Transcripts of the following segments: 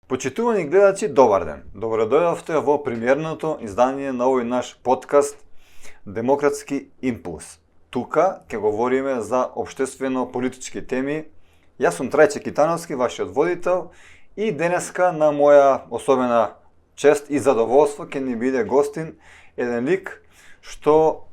Почитувани гледачи, добар ден. Добро дојдовте во премиерното издание на овој наш подкаст Демократски импулс. Тука ќе говориме за општествено-политички теми. Јас сум Трајче Китановски, вашиот водител, и денеска на моја особена чест и задоволство ќе ни биде гостин еден лик што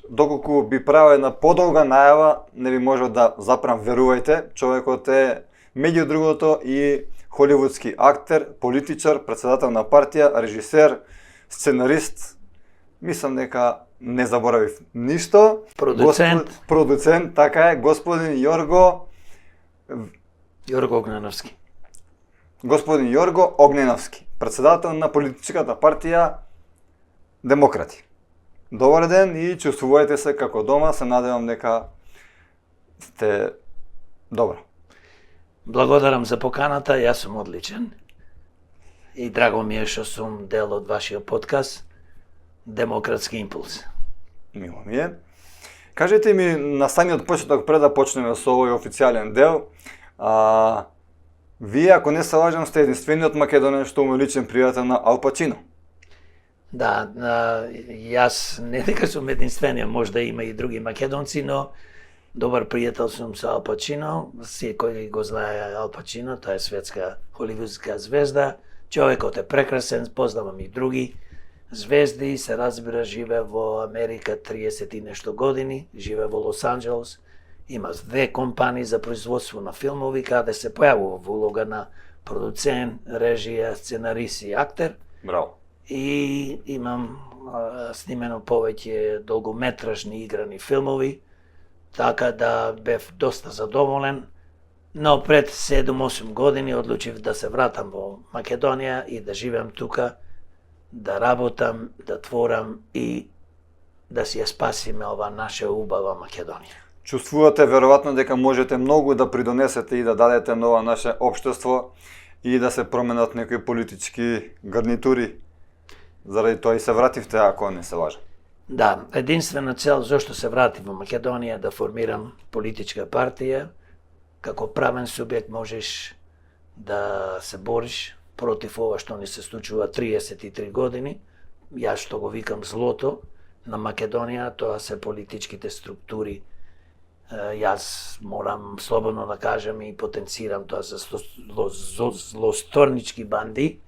доколку би правил една подолга најава, не би можел да запрам, верувајте, човекот е меѓу другото и холивудски актер, политичар, председател на партија, режисер, сценарист. Мислам дека не заборавив ништо. Продуцент, така е, господин Јорго Огненовски. Господин Јорго Огненовски, председател на политичката партија Демократи. Добар ден и чувствувајте се како дома, се надевам дека сте добро. Благодарам за поканата, јас сум одличен и драго ми е што сум дел од вашиот подкаст Демократски импулс. Мило ми е. Кажете ми на самиот почеток, пред да почнеме со овој официјален дел, вие, ако не се лажам, сте единствениот македонец што му личен пријател на Ал Пачино. Да, јас не дека сум единствениот, може да има и други македонци, но добар пријател сум со Ал Пачино. Секој го знае Ал Пачино, тоа е светска холивудска звезда. Човекот е прекрасен, познавам и други звезди, се разбира, живе во Америка 30 и нешто години, живе во Лос Анџелес, има 2 компании за производство на филмови, каде се појавува во улога на продуцент, режија, сценарист и актер. Браво. И имам снимено повеќе долгометражни играни филмови, така да бев доста задоволен, но пред 7-8 години одлучив да се вратам во Македонија и да живеам тука, да работам, да творам и да си ја спасиме ова наша убава Македонија. Чувствувате веројатно дека можете многу да придонесете и да дадете на ова наше општество и да се променат некои политички гарнитури. Заради тоа и се вративте, ако не се лажам. Да, единствена цел зашто се вратив во Македонија да формирам политичка партија. Како правен субјект можеш да се бориш против ова што ни се случува 33 години. Јас што го викам злото на Македонија, тоа се политичките структури. Јас морам слободно да кажам и потенцирам тоа за злосторнички банди.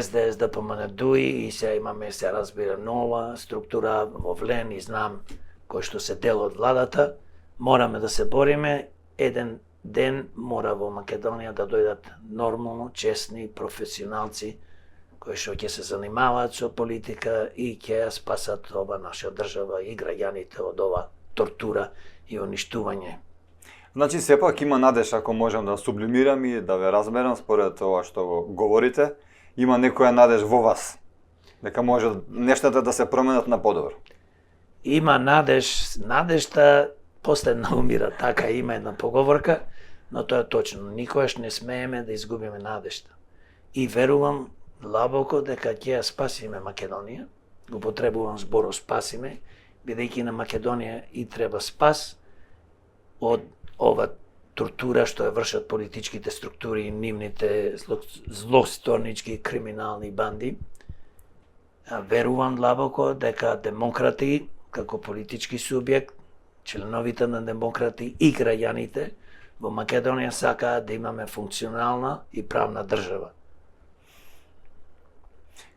СДС, ДПМН, ДУИ и се имаме, се разбира, нова структура во Влен и знам кој што се дел од владата. Мораме да се бориме. Еден ден мора во Македонија да дојдат нормално, честни, професионалци кои што ќе се занимаваат со политика и ќе ја спасат ова наша држава и граѓаните од ова тортура и уништување. Значи, сепак има надеж, ако можам да сублимирам и да ве разберам според ова што го говорите. Има некоја надеж во вас, дека може нештата да се променат на подобро? Има надеж, надежта последна умира, така има една поговорка, но тоа е точно. Никогаш не смееме да изгубиме надежта. И верувам длабоко дека ќе ја спасиме Македонија. Го потребувам зборот спасиме, бидејќи на Македонија и треба спас од ова тортура што ја вршат политичките структури и нивните злосторнички криминални банди. Верувам длабоко дека демократи, како политички субјект, членовите на демократи и граѓаните во Македонија сакаат да имаме функционална и правна држава.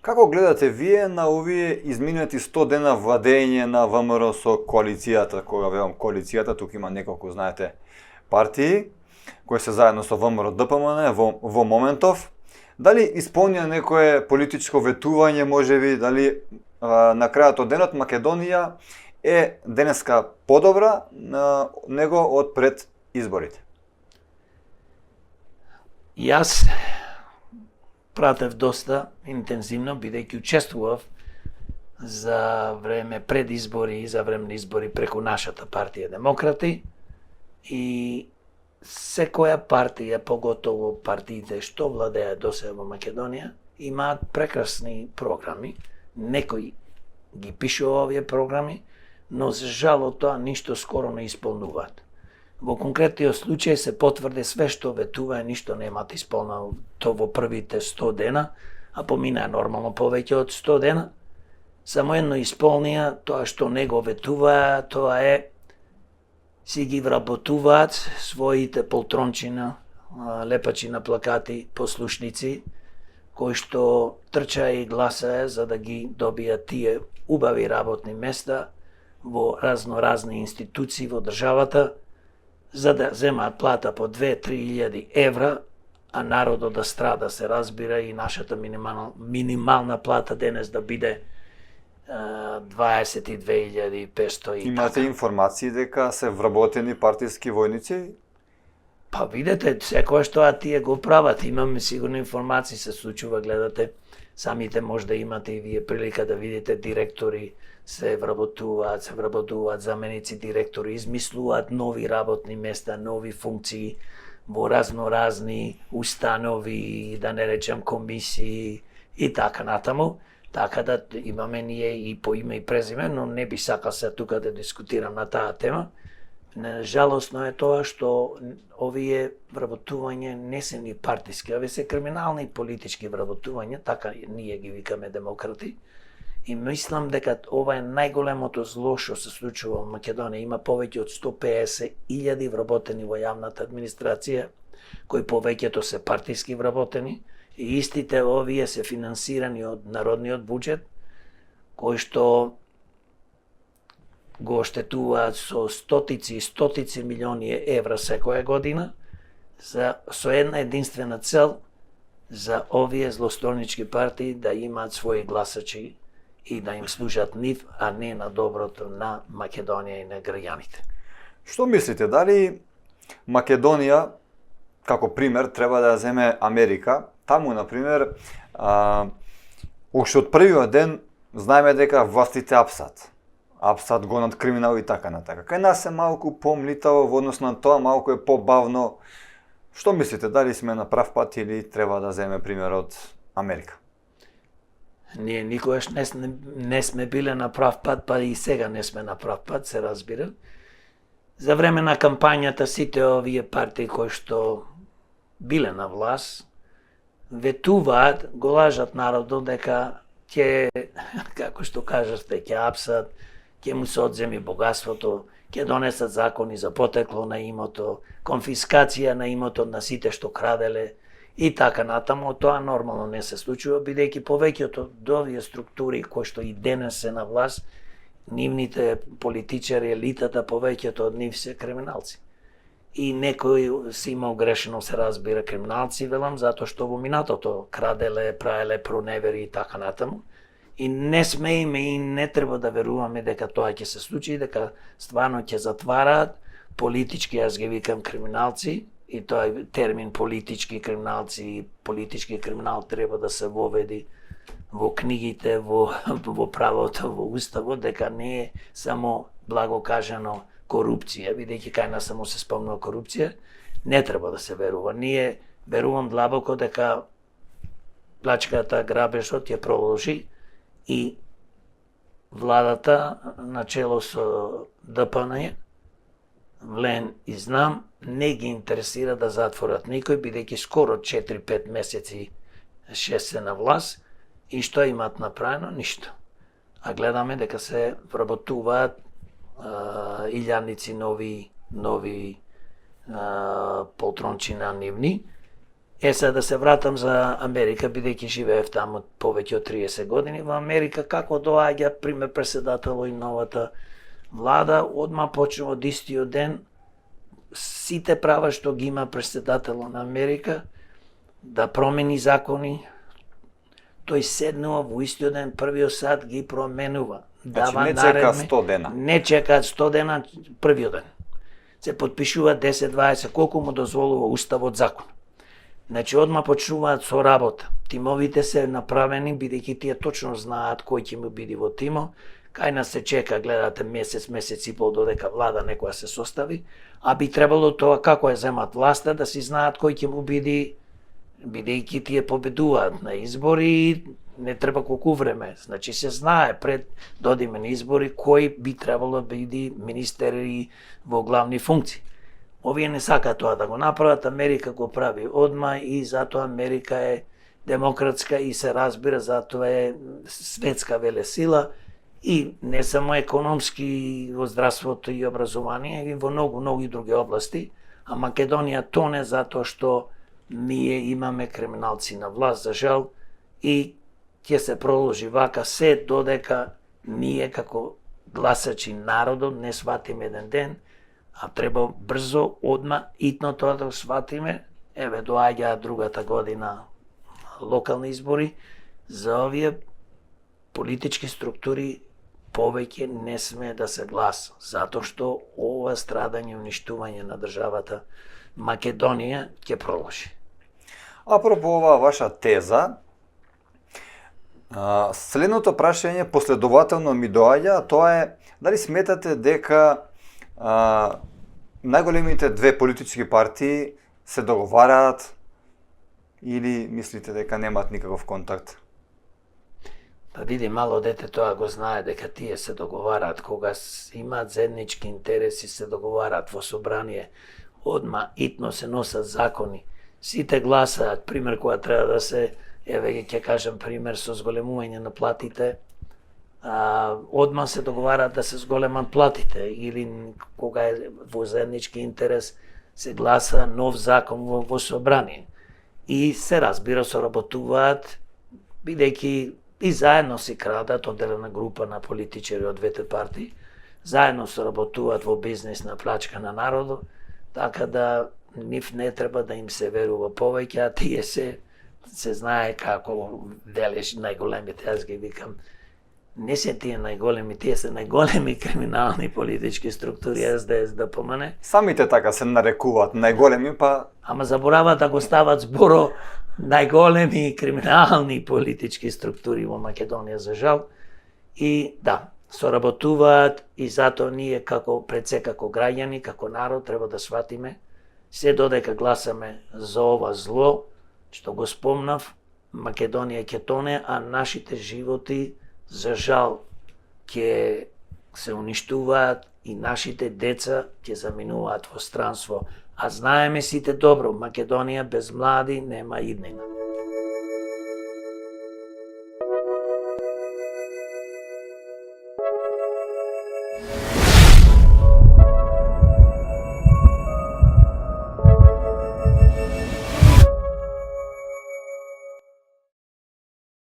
Како гледате вие на овие изминати 100 дена владење на ВМРО со коалицијата? Кога велам коалицијата, тука има неколку, знаете, партии кои се заедно со ВМРО ДПМН во моментов. Дали исполнија некое политичко ветување, можеби, дали на крајот од денот Македонија е денеска подобра него од пред изборите? Јас пратев доста интензивно, бидејќи учествував за време пред избори и за време на избори преку нашата партија Демократи. И секоја партија, поготово партиите што владеа досега во Македонија, имаат прекрасни програми. Некој ги пишува овие програми, но за жал од тоа ништо скоро не исполнуваат. Во конкретниот случај се потврди све што ветува, ништо немат исполнено то во првите 100 дена, а поминаа нормално повеќе од 100 дена. Само едно исполнија, тоа што не го ветува, тоа е си ги вработуваат своите полтрончина, лепачи на плакати, послушници, кои што трчаа и гласае за да ги добијат тие убави работни места во разни институции во државата, за да земаат плата по 2-3 илјади евра, а народот да страда, се разбира, и нашата минимална плата денес да биде 22.500 и Имате информации дека се вработени партиски војници? Па видете, секојаш тоа тие го прават. Имаме сигурно информации, се случува, гледате, самите може да имате и вие прилика да видите директори се вработуваат заменици директори, измислуваат нови работни места, нови функции во разни установи, да не речем комисии и така натаму. Така да имаме ние и по име и презиме, но не би сакал се тука да дискутирам на таа тема. Жалосно е тоа што овие вработувања не се ни партиски, овие се криминални и политички вработувања, така ние ги викаме демократи. И мислам дека ова е најголемото зло што се случува во Македонија. Има повеќе од 150.000 вработени во јавната администрација, кои повеќето се партиски вработени, и истите овие се финансирани од народниот буџет, кои што го оштетуваат со стотици и стотици милиони евра секоја година, со една единствена цел за овие злостронички партии да имаат своји гласачи и да им служат нив, а не на доброто на Македонија и на граѓаните. Што мислите, дали Македонија како пример треба да ја земе Америка? Таму, например, уште од првиот ден знаеме дека властите апсат гонат криминал и така натака. Кај нас е малку помлитаво во однос на тоа, малку е побавно. Што мислите, дали сме на прав пат или треба да земе пример од Америка? Ние никогаш не сме биле на прав пат, па и сега не сме на прав пат, се разбира. За време на кампањата сите овие партии кои што биле на власт, ветуваат, го лажат народот дека ќе, како што кажавте, ќе апсат, ќе му се одземи богатството, ќе донесат закони за потекло на имото, конфискација на имото на сите што краделе и така натаму. Тоа нормално не се случува, бидејќи повеќето од овие структури кои што и денес се на власт, нивните политичари, елитата, повеќето од нив се криминалци. И некој си имал грешено, се разбира, криминалци, велам, затоа што во минатото краделе, праеле проневери и така натаму. И не смееме и не треба да веруваме дека тоа ќе се случи, дека стварно ќе затвараат политички, јас ги викам криминалци, и тој термин политички криминалци, политички криминал треба да се воведи во книгите, во правото, во уставот, дека не е само благо кажано корупција, бидејќи кај нас само се спомнува корупција, не треба да се верува. Ние верувам длабоко дека плачката, грабежот ја продолжи и владата начело со ДПН, Влен и Знам, не ги интересира да затворат никој, бидејќи скоро 4-5 месеци 6 се на власт, и што имаат направено? Ништо. А гледаме дека се вработуваат илјадници нови полтрончина нивни. Сега да се вратам за Америка, бидејќи живеев таму повеќе од 30 години. Во Америка како доаѓа пример председател и новата влада, одма почнува од истиот ден сите права што ги има председателот на Америка да промени закони. Тој седнува во истиот ден, првиот сат ги променува. Значи не чека 100 дена. Не чекаат 100 дена, првиот ден. Се потпишува 10-20, колку му дозволува уставот, закон. Значи одма почнуваат со работа. Тимовите се направени, бидејќи тие точно знаат кој ќе му биде во тимо. Кај нас се чека, гледате, месец и пол додека влада некоја се состави, а би требало тоа како ја земат власта да си знаат кој ќе му биде, бидејќи тие победуваат на избори, не треба колку време. Значи се знае пред додиме на избори кој би требало да биде министери во главни функции. Овие не сакаат тоа да го направат, Америка го прави одма и затоа Америка е демократска и се разбира, затоа е светска велесила и не само економски во здравството и образование, и во многу други области, а Македонија тоне затоа што ние имаме криминалци на власт, за жал, и ќе се продолжи вака се додека ние како гласачи народот не сватиме еден ден, а треба брзо, одма, итно тоа да сватиме. Еве, доаѓа другата година локални избори, за овие политички структури повеќе не сме да се гласа, затоа што ова страдање и уништување на државата Македонија ќе продолжи. Апропо оваа ваша теза, следното прашање последователно ми доаѓа, тоа е дали сметате дека најголемите две политички партии се договараат или мислите дека немаат никаков контакт? Па види, мало дете тоа го знае дека тие се договараат, кога имаат заеднички интереси, се договараат во собрание, одма итно се носат закони. Сите гласаат, пример кога треба да се, еве ќе кажам пример со зголемување на платите, одма се договараат да се зголемат платите, или кога е во заеднички интерес се гласа нов закон во собрание. И се разбира, соработуваат, бидејќи и заедно си крадат, одделена група на политичари од двете партии, заедно соработуваат во бизнес на плачка на народот, така да нив не треба да им се верува повеќе, а тие се знае како велиш најголемите, јас ги викам, не се тие најголеми, тие се најголеми криминални политички структури, СДС-ДПМН. Самите така се нарекуваат најголеми, па... Ама забораваат да го стават зборо најголеми криминални политички структури во Македонија, за жал. И да, соработуваат и затоа ние пред се како граѓани, како народ треба да сватиме, се додека гласаме за ова зло, што го спомнав, Македонија ќе тоне, а нашите животи, за жал, ќе се уништуваат и нашите деца ќе заминуваат во странство. А знаеме сите добро, Македонија без млади нема иднина.